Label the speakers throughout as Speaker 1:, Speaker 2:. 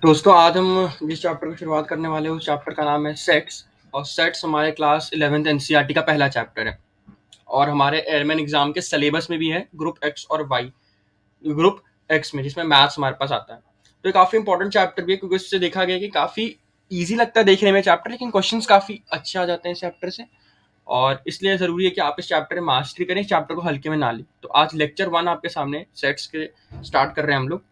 Speaker 1: दोस्तों आज हम जिस चैप्टर की शुरुआत करने वाले हैं उस चैप्टर का नाम है सेट्स। और सेट्स हमारे क्लास 11th एनसीईआरटी का पहला चैप्टर है और हमारे एयरमैन एग्जाम के सिलेबस में भी है ग्रुप एक्स और वाई। ग्रुप एक्स में जिसमें मैथ्स हमारे पास आता है, तो ये काफ़ी इंपॉर्टेंट चैप्टर भी है क्योंकि इससे देखा गया कि काफ़ी ईजी लगता है देखने में चैप्टर, लेकिन क्वेश्चंस काफ़ी अच्छे आ जाते हैं इस चैप्टर से। और इसलिए ज़रूरी है कि आप इस चैप्टर में मास्टरी करें, इस चैप्टर को हल्के में ना लें। तो आज लेक्चर 1 आपके सामने सेट्स के स्टार्ट कर रहे हैं हम लोग।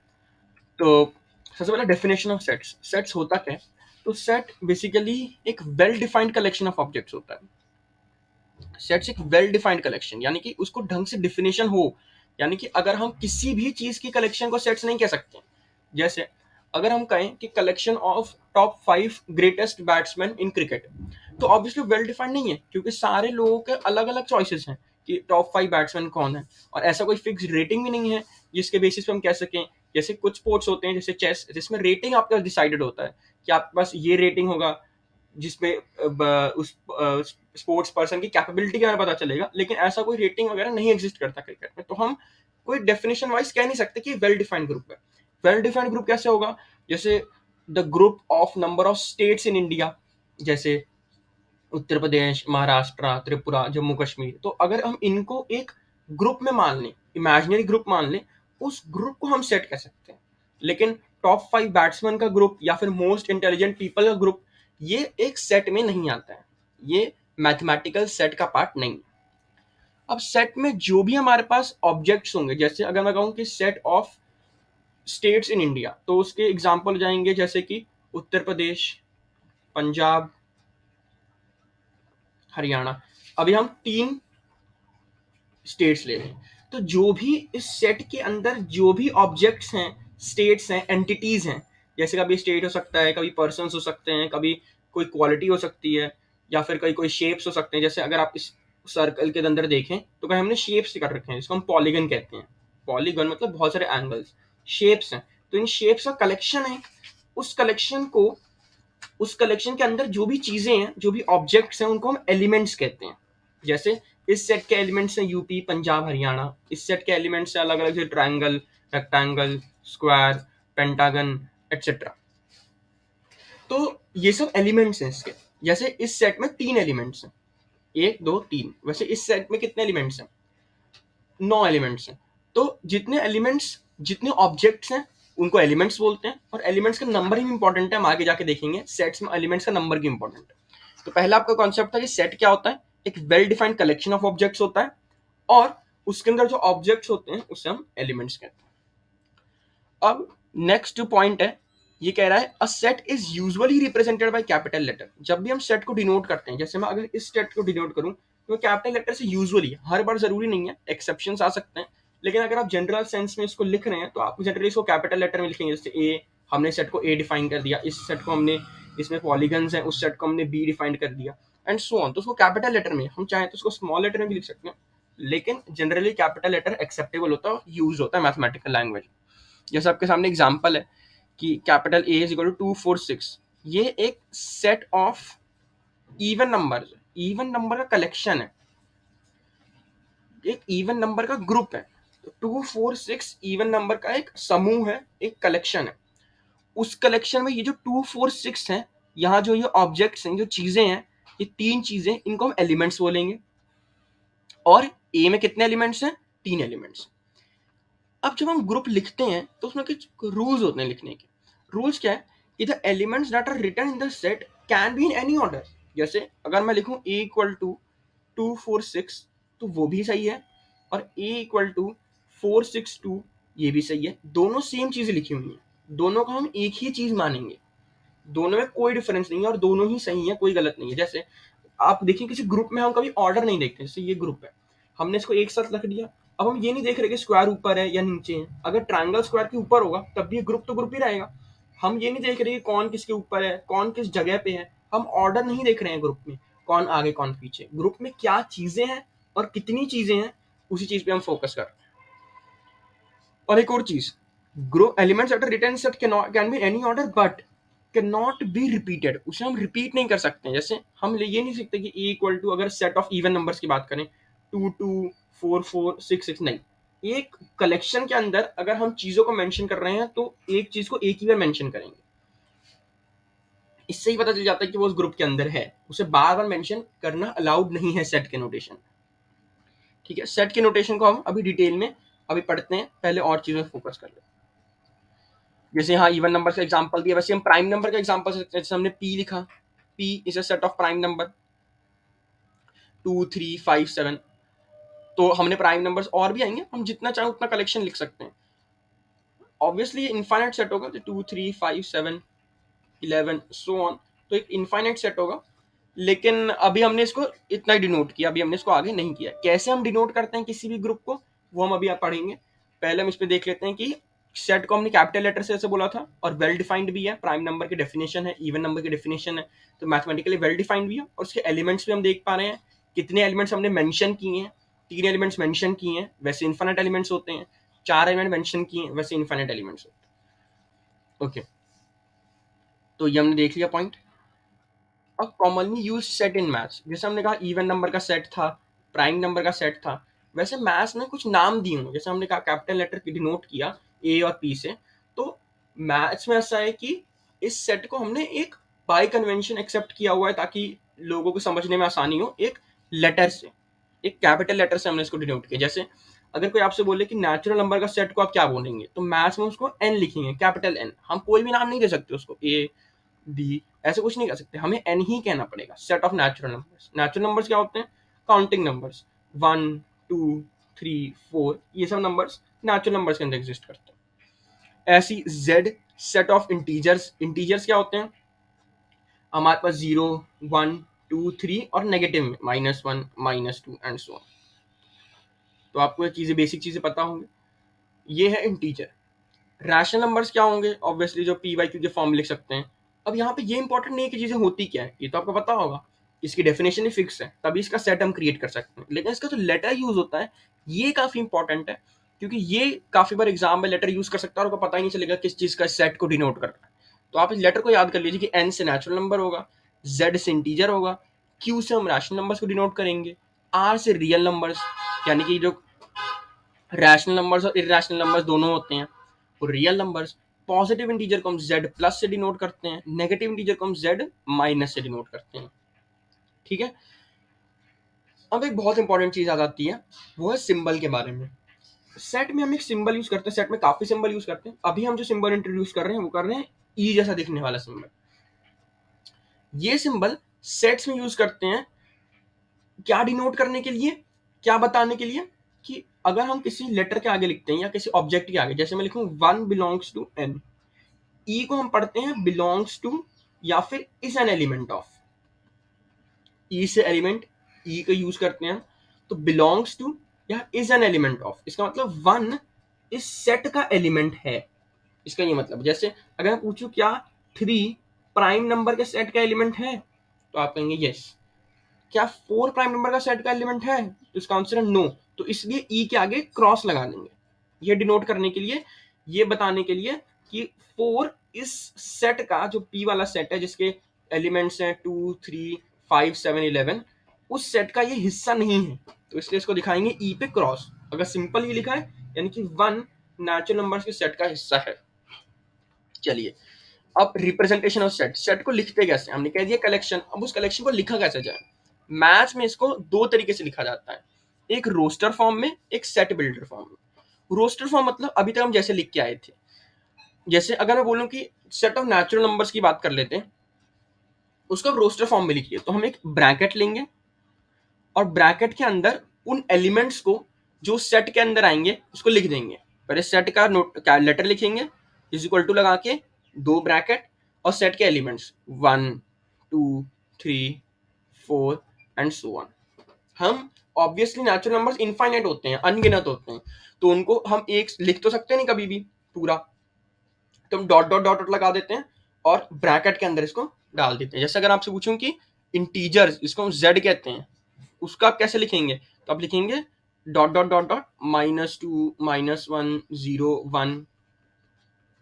Speaker 1: तो सबसे पहले डेफिनेशन ऑफ सेट्स। सेट्स होता क्या है? तो सेट बेसिकली एक well defined collection of objects होता है। सेट्स एक वेल डिफाइंड कलेक्शन यानी कि उसको ढंग से डिफिनेशन हो, यानी कि अगर हम किसी भी चीज की कलेक्शन को सेट्स नहीं कह सकते। जैसे अगर हम कहें कि collection of top 5 greatest batsman in cricket, तो ऑब्वियसली वेल डिफाइंड नहीं है क्योंकि सारे लोगों के अलग अलग चॉइसेस हैं कि टॉप 5 बैट्समैन कौन है, और ऐसा कोई फिक्स रेटिंग भी नहीं है जिसके बेसिस पे हम कह सकें। जैसे कुछ स्पोर्ट्स होते हैं जैसे चेस, जिसमें रेटिंग आपका डिसाइडेड होता है कि आपके पास ये रेटिंग होगा जिसमें उस स्पोर्ट्स पर्सन की कैपेबिलिटी के बारे में पता चलेगा, लेकिन ऐसा कोई रेटिंग वगैरह नहीं एग्जिस्ट करता क्रिकेट में। तो हम कोई डेफिनेशन वाइज कह नहीं सकते कि वेल डिफाइंड ग्रुप है। वेल डिफाइंड ग्रुप कैसे होगा? जैसे the group of number of states in India, जैसे उत्तर प्रदेश, महाराष्ट्र, त्रिपुरा, जम्मू कश्मीर। तो अगर हम इनको एक ग्रुप में मान लें, इमेजिनरी ग्रुप मान लें, उस ग्रुप को हम सेट कर सकते हैं। लेकिन टॉप 5 बैट्समैन का ग्रुप या फिर मोस्ट इंटेलिजेंट पीपल का ग्रुप, ये एक सेट में नहीं आता है, ये मैथमेटिकल सेट का पार्ट नहीं। अब सेट में जो भी हमारे पास ऑब्जेक्ट्स होंगे, जैसे अगर मैं कहूँ कि set of states in India, तो उसके एग्जाम्पल जाएंगे जैसे कि उत्तर प्रदेश, पंजाब, हरियाणा। अभी हम 3 स्टेट्स ले रहे हैं, तो जो भी इस सेट के अंदर जो भी ऑब्जेक्ट्स हैं, स्टेट्स हैं, एंटिटीज हैं, जैसे कभी स्टेट हो सकता है, कभी पर्सन हो सकते हैं, कभी कोई क्वालिटी हो सकती है, या फिर कभी कोई शेप्स हो सकते हैं। जैसे अगर आप इस सर्कल के अंदर देखें तो कहीं हमने शेप्स कर रखे हैं जिसको हम पॉलीगन कहते हैं। पॉलीगन मतलब बहुत सारे एंगल्स, शेप्स हैं। तो इन शेप्स का कलेक्शन है। उस कलेक्शन को, उस कलेक्शन के अंदर जो भी चीजें हैं, जो भी ऑब्जेक्ट्स हैं, उनको हम एलिमेंट्स कहते हैं। जैसे इस सेट के एलिमेंट्स हैं यूपी, पंजाब, हरियाणा। इस सेट के एलिमेंट्स हैं अलग अलग, जैसे triangle, rectangle, square, pentagon, etcetera. तो ये सब एलिमेंट्स हैं इसके। जैसे इस सेट में 3 एलिमेंट्स हैं, 1 2 3। वैसे इस सेट में कितने एलिमेंट्स हैं? 9 एलिमेंट्स हैं। तो जितने एलिमेंट्स, जितने ऑब्जेक्ट्स हैं, उनको एलिमेंट्स बोलते हैं। और एलिमेंट्स का नंबर ही इंपॉर्टेंट है, हम आगे जाके देखेंगे सेट्स में एलिमेंट्स का नंबर भी इंपॉर्टेंट है। तो पहला आपका कॉन्सेप्ट था कि सेट क्या होता है? एक well defined collection of objects होता है, और उसके अंदर जो ऑब्जेक्ट्स होते हैं उसे हम एलिमेंट्स कहते हैं। अब नेक्स्ट पॉइंट है, ये कह रहा है a set is usually represented by capital letter. जब भी हम सेट को डिनोट करते हैं, जैसे मैं अगर इस सेट को डिनोट करूं तो कैपिटल लेटर से यूजुअली, हर बार जरूरी नहीं है, एक्सेप्शंस आ सकते हैं, लेकिन अगर आप जनरल सेंस में इसको लिख रहे हैं तो आप जनरली इसको कैपिटल लेटर में लिखेंगे। जैसे ए, हमने सेट को ए डिफाइन कर दिया, इस सेट को हमने, इसमें पॉलीगन्स हैं, उस सेट को हमने बी डिफाइन कर दिया, एंड सो ऑन। तो उसको कैपिटल लेटर में, हम चाहें तो उसको स्मॉल लेटर में भी लिख सकते हैं, लेकिन जनरली कैपिटल लेटर एक्सेप्टेबल होता है, यूज होता है मैथमेटिकल लैंग्वेज। जैसे आपके सामने एग्जांपल है कि capital A is equal to 2 4 6। ये एक set of even number, even number का कलेक्शन है, एक इवन नंबर का ग्रुप है। तो 2 4 6 इवन नंबर का एक समूह है, एक कलेक्शन है। उस कलेक्शन में ये जो 2 4 6 है, यहाँ जो ये ऑब्जेक्ट्स हैं, जो चीजें हैं, ये 3 चीजें, इनको हम एलिमेंट्स बोलेंगे। और ए में कितने एलिमेंट्स हैं? 3 एलिमेंट्स। अब जब हम ग्रुप लिखते हैं तो उसमें कुछ रूल्स होते हैं लिखने के। रूल्स क्या है कि the elements that are written in the set can be in any order. जैसे अगर मैं लिखूं ए इक्वल टू 2 4 6, तो वो भी सही है, और ए इक्वल टू 4 6 2, ये भी सही है। दोनों सेम चीजें लिखी हुई हैं, दोनों को हम एक ही चीज मानेंगे, दोनों में कोई डिफरेंस नहीं है और दोनों ही सही है, कोई गलत नहीं है। जैसे आप देखिए किसी ग्रुप में हम कभी ऑर्डर नहीं देखते, जैसे ये ग्रुप है, हमने इसको एक साथ रख दिया। अब हम ये नहीं देख रहे कि स्क्वायर ऊपर है या नीचे है। अगर ट्रायंगल स्क्वायर के ऊपर होगा तब भी ग्रुप तो ग्रुप ही रहेगा। हम ये नहीं देख रहे कि कौन किसके ऊपर है, कौन किस जगह पे है। हम ऑर्डर नहीं देख रहे हैं ग्रुप में, कौन आगे कौन पीछे। ग्रुप में क्या चीजें हैं और कितनी चीजें हैं, उसी चीज पे हम फोकस कर रहे हैं। और एक और चीज, group elements that are written set can be any order but can not be repeated. उसे हम रिपीट नहीं कर सकते। जैसे हम ये नहीं सकते कि ए इक्वल टू, अगर सेट ऑफ इवन नंबर्स की बात करें, 2 2 4 4 6 6, नहीं। एक कलेक्शन के अंदर अगर हम चीजों को मेंशन कर रहे हैं तो एक चीज को एक ही बार मेंशन करेंगे। इससे ही पता चल जाता है कि वो उस ग्रुप के अंदर है, उसे बार बार मेंशन करना अलाउड नहीं है सेट के नोटेशन। ठीक है, सेट के नोटेशन को हम अभी डिटेल में अभी पढ़ते हैं, पहले और चीजों पर फोकस कर लेते हैं। जैसे यहाँ इवन नंबर का एग्जांपल दिया, वैसे हम प्राइम नंबर का एग्जांपल, जैसे हमने पी लिखा, P is a set of prime number 2 3 5 7। तो हमने प्राइम नंबर्स और भी आएंगे, हम जितना चाहें उतना कलेक्शन लिख सकते हैं। ऑब्वियसली ये इनफाइनाइट सेट होगा, तो 2 3 5 7 11 सो ऑन, तो एक इनफाइनाइट सेट होगा। लेकिन अभी हमने इसको इतना ही डिनोट किया, अभी हमने इसको आगे नहीं किया। कैसे हम डिनोट करते हैं किसी भी ग्रुप को, वो हम अभी आप पढ़ेंगे। पहले हम इस पे देख लेते हैं कि सेट को हमने कैपिटल लेटर से ऐसे बोला था, और वेल डिफाइंड भी है। प्राइम नंबर की डेफिनेशन है, इवन नंबर की डेफिनेशन है, तो मैथमेटिकली वेल डिफाइंड भी है। और उसके एलिमेंट्स भी हम देख पा रहे हैं, कितने एलिमेंट्स हमने मेंशन किए हैं। 3 एलिमेंट्स मेंशन किए हैं, वैसे इन्फिनिट एलिमेंट्स होते हैं। 4 एलिमेंट मेंशन किए हैं, वैसे इन्फिनिट एलिमेंट्स होते हैं। ओके, तो ये हमने देख लिया पॉइंट। अब commonly use set in maths, जैसे हमने कहा इवन नंबर का सेट था, प्राइम नंबर का सेट था, वैसे मैथ्स में कुछ नाम दिए होंगे। जैसे हमने कहा कैपिटल लेटर की डिनोट किया ए और पी से, तो मैथ्स में ऐसा है कि इस सेट को हमने एक बाय कन्वेंशन एक्सेप्ट किया हुआ है, ताकि लोगों को समझने में आसानी हो। एक लेटर से, एक कैपिटल लेटर से हमने इसको डिनोट किया। जैसे अगर कोई आपसे बोले कि नेचुरल नंबर का सेट को आप क्या बोलेंगे, तो मैथ्स में उसको एन लिखेंगे, कैपिटल एन। हम कोई भी नाम नहीं दे सकते उसको, ए बी ऐसे कुछ नहीं कर सकते, हमें एन ही कहना पड़ेगा। Set of natural numbers, natural numbers क्या होते हैं? काउंटिंग नंबर्स, 1 2 3 4, ये सब नंबर्स नेचुरल नंबर्स के अंदर एग्जिस्ट करते हैं। ऐसी Z set of integers, integers क्या होते हैं? हमारे पास 0 1 2 3 और नेगेटिव में -1 -2 एंड सो ऑन। तो आपको ये चीजें, बेसिक चीजें पता होंगी। ये है इंटीजर। रैशनल नंबर्स क्या होंगे? ऑब्वियसली जो पी वाई क्यू के फॉर्म लिख सकते हैं। अब यहाँ पे ये इंपॉर्टेंट नहीं है कि चीजें होती क्या है, ये तो आपको पता होगा, इसकी डेफिनेशन ही फिक्स है, तभी इसका सेट हम क्रिएट कर सकते हैं। लेकिन इसका जो लेटर यूज होता है, ये काफी इंपॉर्टेंट है, क्योंकि ये काफी बार एग्जाम में लेटर यूज कर सकता है और आपको पता ही नहीं चलेगा किस चीज का सेट को डिनोट कर रहा है। तो आप इस लेटर को याद कर लीजिए कि एन से नेचुरल नंबर होगा, जेड से इंटीजर होगा, क्यू से हम रैशनल नंबर्स को डिनोट करेंगे, आर से रियल नंबर्स, यानी कि जो रैशनल नंबर्स और इरेशनल नंबर्स दोनों होते हैं, और रियल नंबर्स। पॉजिटिव इंटीजर को हम z प्लस से डिनोट करते हैं, नेगेटिव इंटीजर को हम z माइनस से डिनोट करते हैं। ठीक है, अब एक बहुत इंपॉर्टेंट चीज आ जाती है, वो है सिंबल के बारे में। सेट में हम एक सिंबल यूज करते हैं, सेट में काफी सिंबल यूज करते हैं। अभी हम जो सिंबल इंट्रोड्यूस कर रहे हैं वो कर रहे हैं ई जैसा दिखने वाला सिंबल। ये सिंबल सेट्स में यूज करते हैं क्या डिनोट करने के लिए, क्या बताने के लिए, कि अगर हम किसी लेटर के आगे लिखते हैं या किसी ऑब्जेक्ट के आगे, जैसे मैं लिखूं 1 बिलोंग्स टू n, ई को हम पढ़ते हैं बिलोंग्स टू या फिर इज एन एलिमेंट ऑफ। ई से एलिमेंट, ई का यूज करते हैं, तो बिलोंग्स टू या इज एन एलिमेंट ऑफ, इसका मतलब 1 इस सेट का एलिमेंट है। इसका ये मतलब, जैसे अगर मैं पूछूं क्या 3 प्राइम नंबर के सेट का एलिमेंट है, तो आप कहेंगे यस। क्या 4 प्राइम नंबर का सेट का एलिमेंट है, तो इसका आंसर है नो। तो इसलिए ई के आगे क्रॉस लगा देंगे, ये डिनोट करने के लिए, ये बताने के लिए कि 4 इस सेट का, जो पी वाला सेट है जिसके एलिमेंट्स हैं 2 3 5 7 11, उस सेट का ये हिस्सा नहीं है। तो इसलिए इसको दिखाएंगे ई पे क्रॉस। अगर सिंपल ये लिखा है, यानी कि 1 नेचुरल नंबर्स के सेट का हिस्सा है। चलिए, अब रिप्रेजेंटेशन ऑफ सेट, सेट को लिखते कैसे? हमने कह दिया कलेक्शन, अब उस कलेक्शन को लिखा कैसे जाए? मैथ्स में इसको दो तरीके से लिखा जाता है, एक रोस्टर फॉर्म में, एक सेट बिल्डर फॉर्म में। रोस्टर फॉर्म मतलब अभी तक हम जैसे लिख के आए थे। जैसे अगर मैं बोलूं कि सेट ऑफ नेचुरल नंबर्स की बात कर लेते हैं, उसको आप रोस्टर फॉर्म में लिखिए, तो हम एक ब्रैकेट लेंगे और ब्रैकेट के अंदर उन एलिमेंट्स को जो सेट के अंदर आएंगे उसको लिख देंगे। पहले सेट का नोट क्या लेटर लिखेंगे, इज इक्वल टू लगा के 2 ब्रैकेट, और सेट के एलिमेंट्स 1 2 3 4 एंड सो ऑन। हम ऑब्वियसली नेचुरल नंबर्स इनफाइनाइट होते हैं, अनगिनत होते हैं, तो उनको हम एक लिख तो सकते नहीं कभी भी पूरा, तो हम डॉट डॉट डॉट डॉट लगा देते हैं और ब्रैकेट के अंदर इसको डाल देते हैं। जैसे अगर आपसे पूछूं कि इंटीजर्स, इसको हम जेड कहते हैं, उसका आप कैसे लिखेंगे, तो आप लिखेंगे dot dot dot dot -2 -1 0 1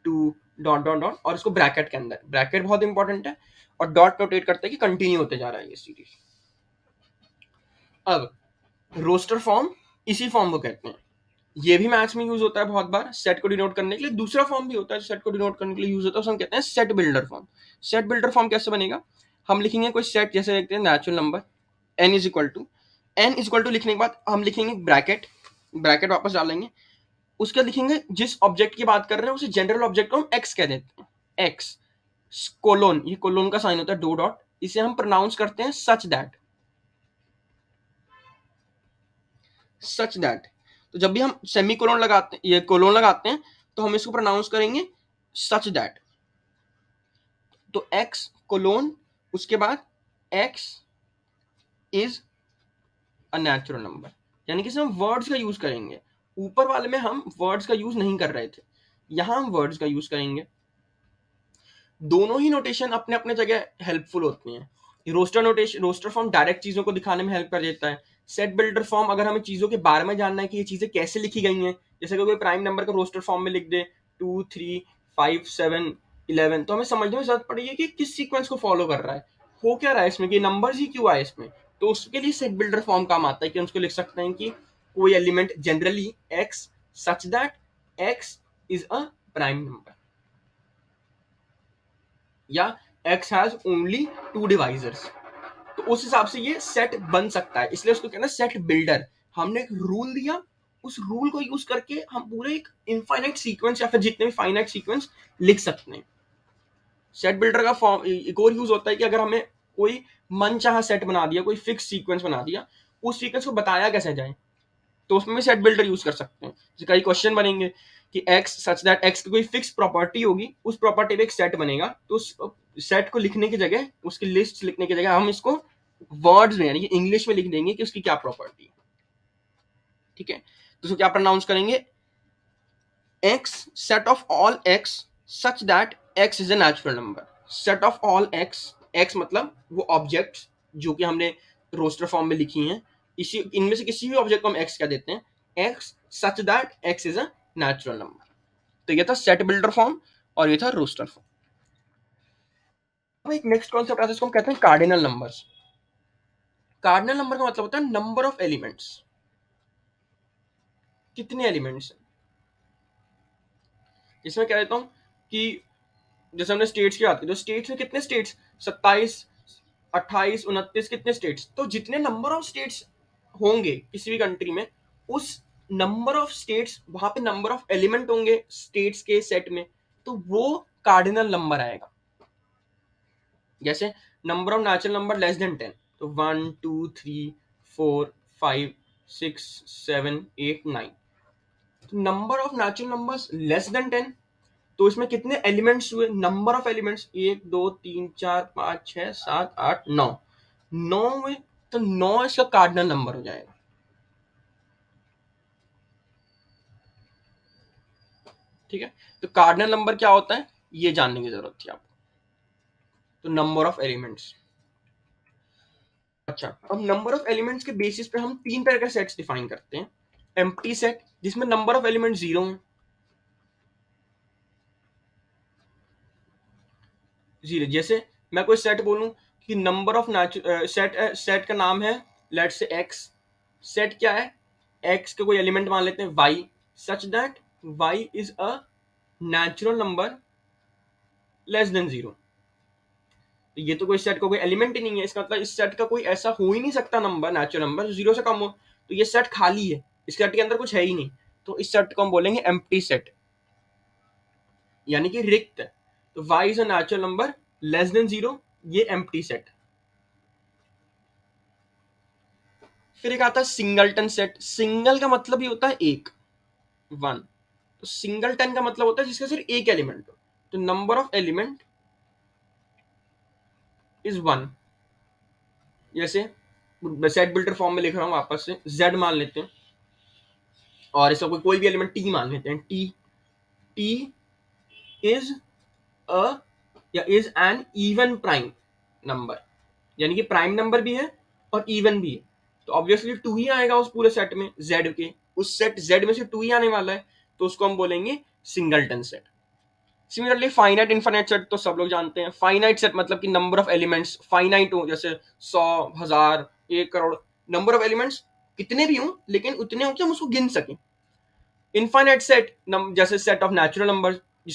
Speaker 1: 2 dot dot dot, और इसको ब्रैकेट के अंदर, ब्रैकेट बहुत इंपॉर्टेंट है, और डॉट नोटेट करते हैं कि कंटिन्यू होते जा रहा है ये सीरीज। अब रोस्टर फॉर्म इसी फॉर्म को कहते हैं। ये भी मैथ्स में यूज होता है बहुत बार सेट को डिनोट करने के लिए। दूसरा फॉर्म भी होता है जो सेट को डिनोट करने के लिए यूज होता है, उसे हम कहते हैं set builder form. Set builder form कैसे बनेगा, हम लिखेंगे कोई सेट, जैसे लिखते हैं natural number n is equal to लिखने के बाद हम लिखेंगे ब्रैकेट, ब्रैकेट वापस डालेंगे, उसके लिखेंगे जिस ऑब्जेक्ट की बात कर रहे हैं उसे जनरल ऑब्जेक्ट को हम एक्स कह देते हैं, एक्स कोलोन, ये कोलोन का साइन होता है, दो डॉट, इसे हम प्रोनाउंस करते हैं सच दैट। तो जब भी हम सेमी कोलोन लगाते हैं, ये कोलोन लगाते हैं, तो हम इसको प्रोनाउंस करेंगे सच दैट। तो एक्स कोलोन, उसके बाद x is a natural number, यानी कि हम वर्ड्स का यूज करेंगे। ऊपर वाले में हम वर्ड्स का यूज नहीं कर रहे थे, यहां हम वर्ड्स का यूज करेंगे। दोनों ही नोटेशन अपने अपने जगह हेल्पफुल होती हैं। Roster notation, roster form direct चीजों को दिखाने में हेल्प कर देता है। सेट बिल्डर फॉर्म अगर हमें चीजों के बारे में जानना है कि ये चीजें कैसे लिखी गई हैं, जैसे कि कोई प्राइम नंबर का रोस्टर फॉर्म में लिख दे 2 3 5 7 11, तो हमें समझने में जरूरत पड़ेगी कि किस सीक्वेंस को फॉलो कर रहा है, हो क्या रहा है इसमें, कि नंबर्स ही क्यों आए इसमें। तो उसके लिए सेट बिल्डर फॉर्म काम आता है कि हम उसको लिख सकते हैं कि कोई element generally x such that x is a prime number, या x has only two divisors. तो उस हिसाब से ये सेट बन सकता है, इसलिए उसको कहना है सेट बिल्डर। हमने एक रूल दिया, उस रूल को यूज करके हम पूरे एक इनफाइनाइट सीक्वेंस या फिर जितने भी फाइनाइट सीक्वेंस लिख सकते हैं। सेट बिल्डर का फॉर्म एक और यूज होता है कि अगर हमें कोई मनचाहा सेट बना दिया, कोई फिक्स सीक्वेंस बना दिया, उस सीक्वेंस को बताया कैसे जाए, तो उसमें भी सेट बिल्डर यूज कर सकते हैं। जैसे कई क्वेश्चन बनेंगे कि x सच दैट x की कोई फिक्स प्रॉपर्टी होगी, उस प्रॉपर्टी पे एक सेट बनेगा, तो उस सेट को लिखने की जगह, उसकी लिस्ट लिखने की जगह हम इसको वर्ड्स में यानी कि इंग्लिश में लिख देंगे कि उसकी क्या प्रॉपर्टी है। ठीक है, तो उसको क्या प्रोनाउंस करेंगे, x set of all x such that x is a natural number. Set of all x, x मतलब वो ऑब्जेक्ट्स जो कि हमने रोस्टर फॉर्म में लिखी हैं, इसी इनमें से किसी भी ऑब्जेक्ट को हम x कह देते हैं, x such that x is a natural number. तो ये था सेट बिल्डर फॉर्म और ये था रोस्टर फॉर्म। अब एक नेक्स्ट कॉन्सेप्ट आता है, इसको हम कहते हैं कार्डिनल नंबर्स। कार्डिनल नंबर का मतलब होता है नंबर ऑफ एलिमेंट्स, कितने एलिमेंट्स हैं। इसमें कह देता हूं कि जैसे हमने स्टेट्स की बात की, तो स्टेट्स में कितने स्टेट्स, 27 28 29, कितने स्टेट्स, तो जितने नंबर ऑफ स्टेट्स होंगे किसी भी कंट्री में, उस नंबर ऑफ स्टेट्स वहां पे नंबर ऑफ एलिमेंट होंगे स्टेट्स के सेट में, तो वो कार्डिनल नंबर आएगा। जैसे number of natural number less then 10, तो 1 2 3 4 5 6 7 8 9। तो number of natural numbers less than 10, तो इसमें कितने एलिमेंट्स हुए, नंबर ऑफ एलिमेंट्स 1 2 3 4 5 6 7 8 9, 9 हुए, तो 9 इसका कार्डिनल नंबर हो जाएगा। ठीक है, तो कार्डिनल नंबर क्या होता है ये जानने की जरूरत थी आपको। तो नंबर ऑफ एलिमेंट्स, अच्छा अब नंबर ऑफ एलिमेंट्स के बेसिस पे हम तीन तरह के सेट्स डिफाइन करते हैं। एम्प्टी सेट जिसमें नंबर ऑफ एलिमेंट 0 है, 0, जैसे मैं कोई सेट बोलूं कि नंबर ऑफ सेट, सेट का नाम है लेट से एक्स, सेट क्या है, एक्स का कोई एलिमेंट मान लेते हैं y, such that y is a natural number less than 0। तो ये तो कोई सेट का कोई एलिमेंट ही नहीं है, इसका मतलब इस सेट का कोई ऐसा हो ही नहीं सकता नंबर, नेचुरल नंबर जो 0 से कम हो, तो ये सेट खाली है, इस सेट के अंदर कुछ है ही नहीं, तो इस सेट को हम बोलेंगे एम्प्टी सेट, यानी कि रिक्त है। तो y is a natural number less than 0, ये एम्प्टी सेट। फिर एक आता है सिंगलटन सेट, सिंगल का मतलब ही होता है एक, वन। तो सिंगलटन का मतलब होता है जिसका सिर्फ एक एलिमेंट हो, तो number of element is one. जैसे सेट बिल्डर फॉर्म में लिख रहा हूं वापस से, z मान लेते हैं और इसका कोई भी एलिमेंट t मान लेते हैं, t इज अ या is an even prime number, यानी कि प्राइम नंबर भी है और इवन भी है, तो ऑब्वियसली 2 ही आएगा उस पूरे सेट में, z के उस सेट z में से 2 ही आने वाला है, तो उसको हम बोलेंगे singleton set. Similarly finite infinite set तो सब लोग जानते हैं, फाइनाइट सेट मतलब कि नंबर ऑफ एलिमेंट्स फाइनाइट हो, जैसे 100 1000 1 करोड़, नंबर ऑफ एलिमेंट्स कितने भी हों लेकिन उतने हो कि हम उसको गिन सकें। इनफाइनाइट सेट जैसे सेट ऑफ नेचुरल नंबर,